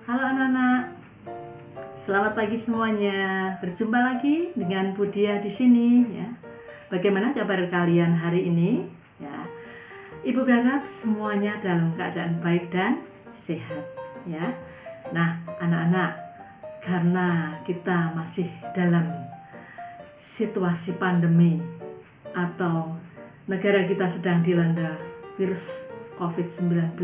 Halo anak-anak, selamat pagi semuanya. Berjumpa lagi dengan Bu Dia di sini ya. Bagaimana kabar kalian hari ini? Ya, Ibu berharap semuanya dalam keadaan baik dan sehat ya. Nah, anak-anak, karena kita masih dalam situasi pandemi atau negara kita sedang dilanda virus COVID-19,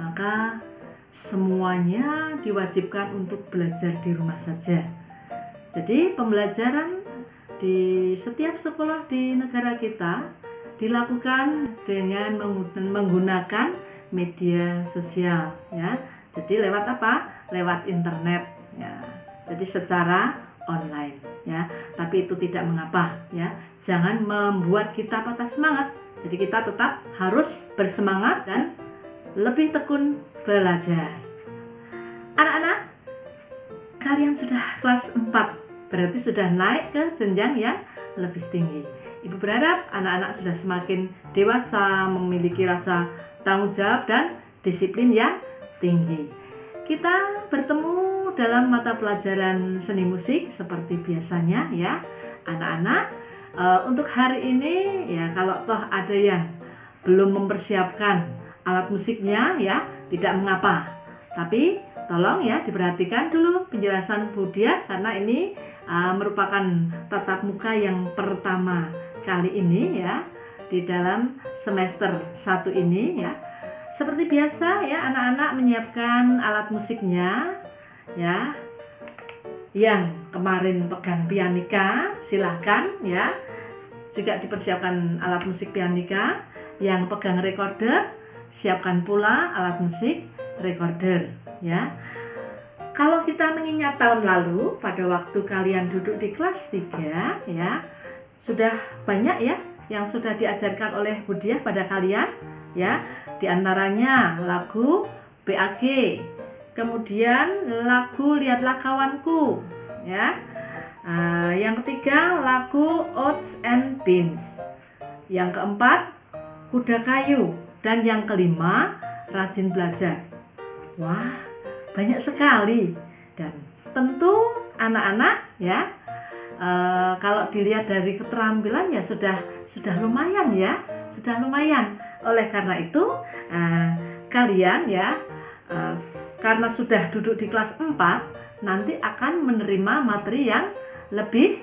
maka semuanya diwajibkan untuk belajar di rumah saja. Jadi pembelajaran di setiap sekolah di negara kita dilakukan dengan menggunakan media sosial ya. Jadi lewat apa? Lewat internet ya. Jadi secara online ya. Tapi itu tidak mengapa ya. Jangan membuat kita patah semangat. Jadi kita tetap harus bersemangat dan lebih tekun belajar. Anak-anak, kalian sudah kelas 4, berarti sudah naik ke jenjang yang lebih tinggi. Ibu berharap anak-anak sudah semakin dewasa, memiliki rasa tanggung jawab dan disiplin yang tinggi. Kita bertemu dalam mata pelajaran seni musik seperti biasanya ya, anak-anak. Untuk hari ini ya, kalau toh ada yang belum mempersiapkan alat musiknya ya, tidak mengapa. Tapi tolong ya diperhatikan dulu penjelasan Bu Dia, karena ini merupakan tatap muka yang pertama kali ini ya di dalam semester 1 ini ya. Seperti biasa ya, anak-anak menyiapkan alat musiknya ya. Yang kemarin pegang pianika silahkan ya, juga dipersiapkan alat musik pianika. Yang pegang recorder, siapkan pula alat musik recorder ya. Kalau kita mengingat tahun lalu pada waktu kalian duduk di kelas 3 ya, sudah banyak ya yang sudah diajarkan oleh Bu Dia pada kalian ya. Di antaranya lagu BAG, kemudian lagu Lihatlah Kawanku ya. Yang ketiga lagu Oats and Beans, yang keempat Kuda Kayu, dan yang kelima Rajin Belajar. Wah, banyak sekali. Dan tentu anak-anak ya, kalau dilihat dari keterampilan ya sudah lumayan ya, sudah lumayan. Oleh karena itu kalian ya, karena sudah duduk di kelas 4, nanti akan menerima materi yang lebih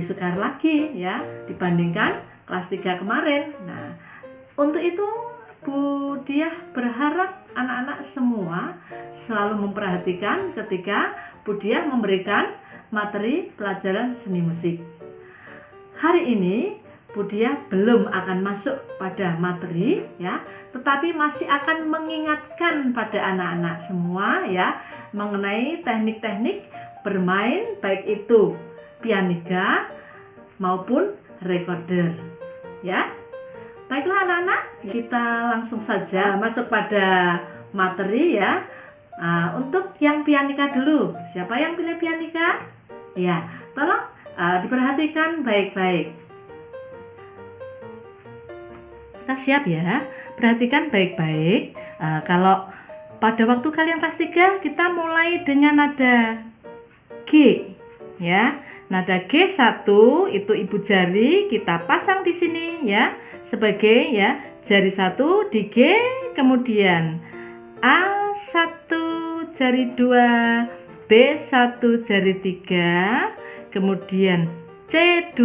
sukar lagi ya dibandingkan kelas 3 kemarin. Nah, untuk itu Bu Dia berharap anak-anak semua selalu memperhatikan ketika Bu Dia memberikan materi pelajaran seni musik. Hari ini Bu Dia belum akan masuk pada materi ya, tetapi masih akan mengingatkan pada anak-anak semua ya mengenai teknik-teknik bermain, baik itu pianika maupun recorder ya. Baiklah anak-anak, kita langsung saja masuk pada materi ya. Untuk yang pianika dulu, siapa yang pilih pianika? Ya, tolong diperhatikan baik-baik. Kita siap ya, perhatikan baik-baik. Kalau pada waktu kalian kelas 3, kita mulai dengan nada G ya. Nada G1 itu ibu jari kita pasang di sini ya, sebagai ya jari 1 di G, kemudian A1 jari 2, B1 jari 3, kemudian C2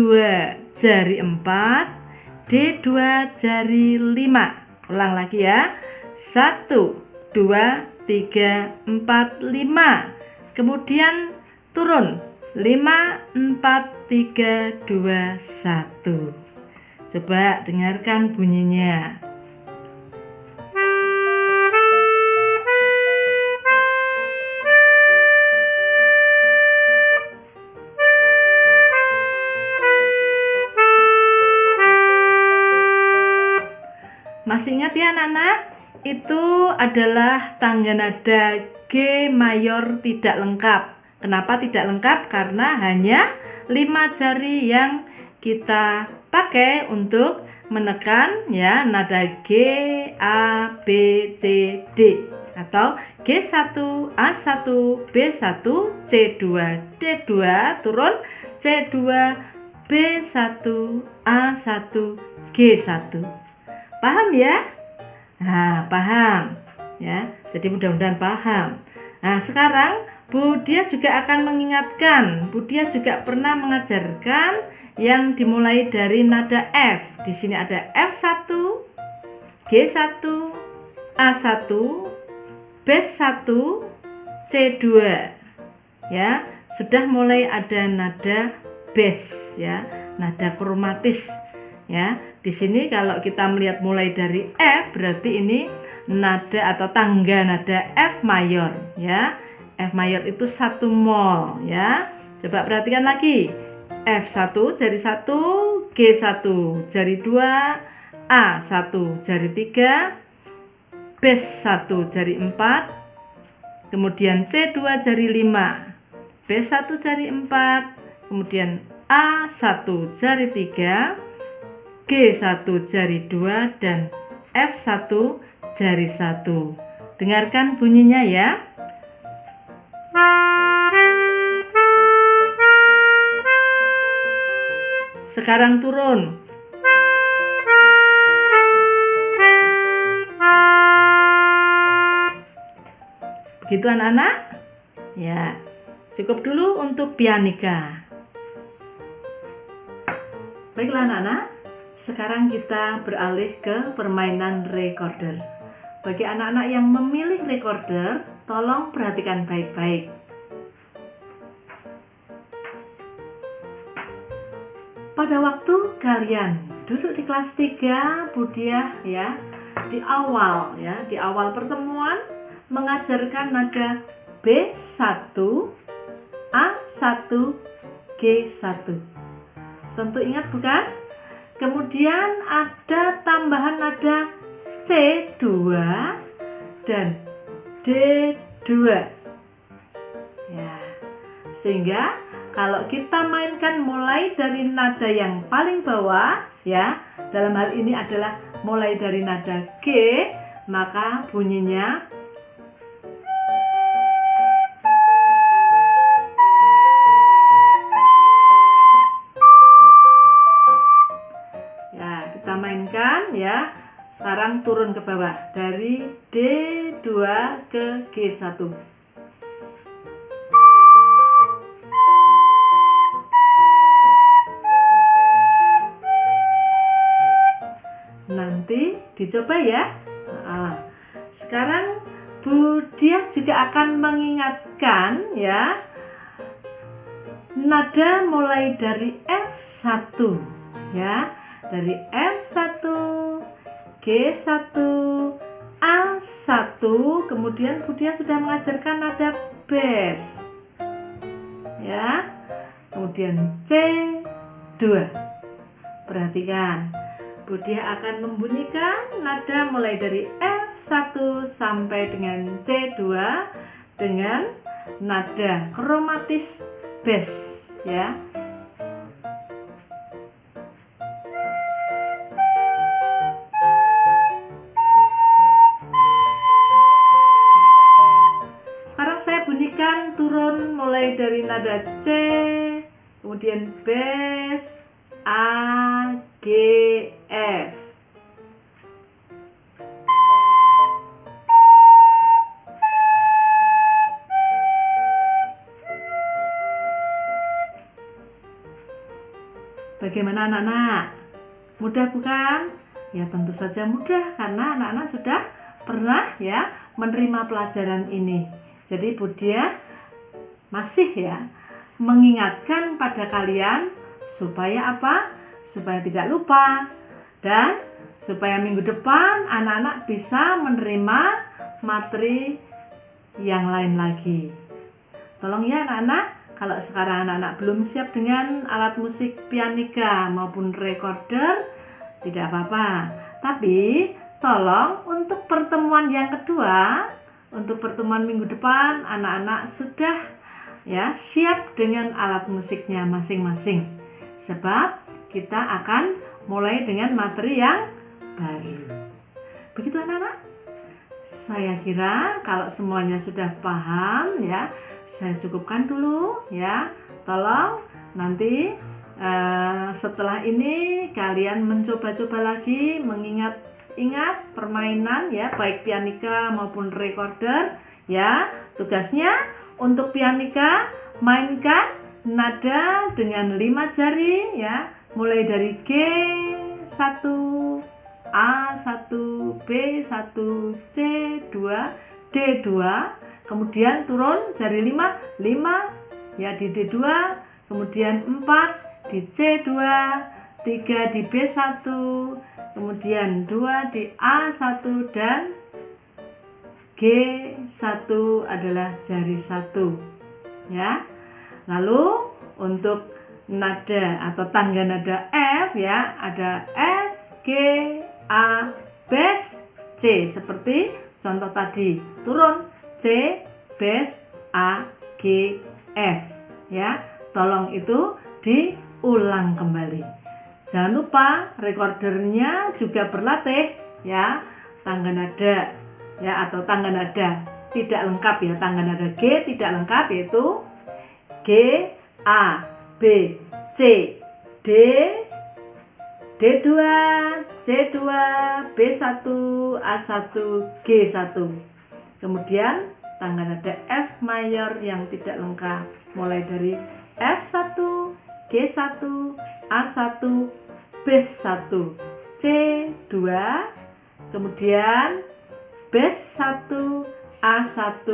jari 4, D2 jari 5. Ulang lagi ya. 1 2 3 4 5. Kemudian turun 5 4 3 2 1. Coba dengarkan bunyinya. Masih ingat ya anak-anak? Itu adalah tangga nada G mayor tidak lengkap. Kenapa tidak lengkap? Karena hanya 5 jari yang kita pakai untuk menekan ya nada G, A, B, C, D. atau G1, A1, B1, C2, D2, turun C2, B1, A1, G1. Paham ya? Nah, paham ya. Jadi mudah-mudahan paham. Nah, sekarang Bu Dia juga akan mengingatkan, Bu Dia juga pernah mengajarkan yang dimulai dari nada F. Di sini ada F1, G1, A1, B1, C2. Ya, sudah mulai ada nada bass ya, nada kromatis ya. Di sini kalau kita melihat mulai dari F, berarti ini nada atau tangga nada F mayor ya. F mayor itu 1 mol ya. Coba perhatikan lagi. F1 jari 1, G1 jari 2, A1 jari 3, B1 jari 4, kemudian C2 jari 5, B1 jari 4, kemudian A1 jari 3, G1 jari 2, dan F1 jari 1. Dengarkan bunyinya ya. Sekarang turun. Begitu anak-anak? Ya, cukup dulu untuk pianika. Baiklah anak-anak, sekarang kita beralih ke permainan recorder. Bagi anak-anak yang memilih recorder, tolong perhatikan baik-baik. Pada waktu kalian duduk di kelas 3, Bu Dia ya, di awal pertemuan mengajarkan nada B1, A1, G1. Tentu ingat bukan? Kemudian ada tambahan nada C2 dan D2. Ya. Sehingga kalau kita mainkan mulai dari nada yang paling bawah ya, dalam hal ini adalah mulai dari nada G, maka bunyinya ya, kita mainkan ya. Sekarang turun ke bawah dari D2 ke G1. Nanti dicoba ya. Nah, sekarang Bu Dia juga akan mengingatkan ya, nada mulai dari F1 ya, dari F1, G1, A1, kemudian Bu Dia sudah mengajarkan nada bass ya, kemudian C2. Perhatikan, Bu Dia akan membunyikan nada mulai dari F1 sampai dengan C2 dengan nada kromatis bass ya. Sekarang saya bunyikan turun mulai dari nada C, kemudian bass, A, G, F. Bagaimana anak-anak? Mudah bukan? Ya tentu saja mudah, karena anak-anak sudah pernah ya menerima pelajaran ini. Jadi Bu Dia masih ya mengingatkan pada kalian supaya apa? Supaya tidak lupa dan supaya minggu depan anak-anak bisa menerima materi yang lain lagi. Tolong ya anak-anak, kalau sekarang anak-anak belum siap dengan alat musik pianika maupun recorder, tidak apa-apa. Tapi tolong untuk pertemuan yang kedua, untuk pertemuan minggu depan, anak-anak sudah ya siap dengan alat musiknya masing-masing. Sebab kita akan mulai dengan materi yang baru. Begitu anak-anak? Saya kira kalau semuanya sudah paham ya, saya cukupkan dulu ya. Tolong nanti setelah ini kalian mencoba-coba lagi mengingat-ingat permainan ya, baik pianika maupun recorder ya. Tugasnya untuk pianika mainkan nada dengan 5 jari ya, mulai dari G1, A1, B1, C2, D2, kemudian turun jari 5 ya di D2, kemudian 4 di C2, 3 di B1, kemudian 2 di A1 dan G1 adalah jari 1 ya. Lalu untuk nada atau tangga nada F ya, ada F, G, A, bes, C, seperti contoh tadi, turun C, bes, A, G, F ya. Tolong itu diulang kembali. Jangan lupa recordernya juga berlatih ya, tangga nada ya, atau tangga nada tidak lengkap ya, tangga nada G tidak lengkap, yaitu G, A, B, C, D, D2, C2, B1, A1, G1. Kemudian tangga nada F mayor yang tidak lengkap, mulai dari F1, G1, A1, B1, C2, kemudian B1, A1,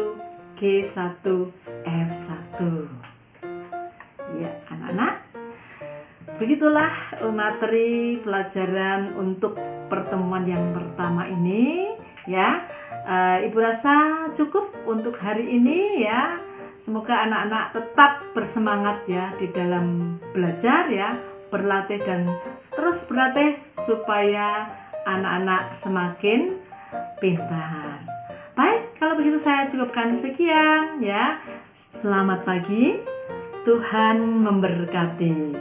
G1, F1. Ya, anak-anak, begitulah materi pelajaran untuk pertemuan yang pertama ini ya. Ibu rasa cukup untuk hari ini ya. Semoga anak-anak tetap bersemangat ya di dalam belajar ya, berlatih dan terus berlatih supaya anak-anak semakin pintar. Baik, kalau begitu saya cukupkan sekian ya. Selamat pagi. Tuhan memberkati.